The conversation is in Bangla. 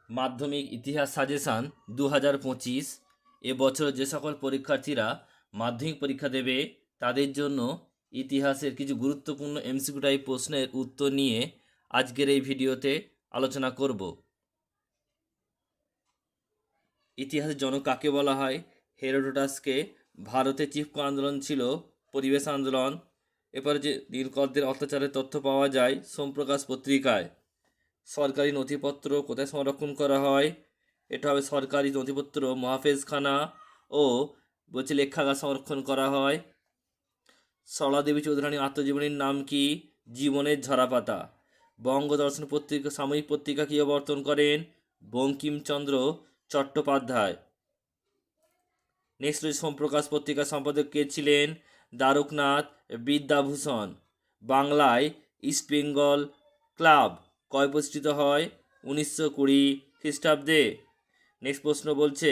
মাধ্যমিক ইতিহাস সাজেশান 2025 এবছর যে সকল পরীক্ষার্থীরা মাধ্যমিক পরীক্ষা দেবে তাদের জন্য ইতিহাসের কিছু গুরুত্বপূর্ণ এমসিকিউ টাইপ প্রশ্নের উত্তর নিয়ে আজকের এই ভিডিওতে আলোচনা করব। ইতিহাসের জনক কাকে বলা হয়? হেরোডোটাসকে। ভারতে চিপকো আন্দোলন ছিল পরিবেশ আন্দোলন। এরপরে যে নীলকরদের অত্যাচারের তথ্য পাওয়া যায় সোমপ্রকাশ পত্রিকায়। সরকারি নথিপত্র কোথায় সংরক্ষণ করা হয়? এটা হবে সরকারি নথিপত্র মহাফেজখানা ও বলছে লেখাগার সংরক্ষণ করা হয়। সরলা দেবী চৌধুরানীর আত্মজীবনীর নাম কি? জীবনের ঝরাপাতা। বঙ্গদর্শন পত্রিকা সাময়িক পত্রিকা কী অবর্তন করেন? বঙ্কিমচন্দ্র চট্টোপাধ্যায়। নেক্সট সোমপ্রকাশ পত্রিকার সম্পাদক কে ছিলেন? দ্বারকনাথ বিদ্যাভূষণ। বাংলায় ইস্ট বেঙ্গল ক্লাব কয় প্রতিষ্ঠিত হয়? 1920 খ্রিস্টাব্দে। নেক্সট প্রশ্ন বলছে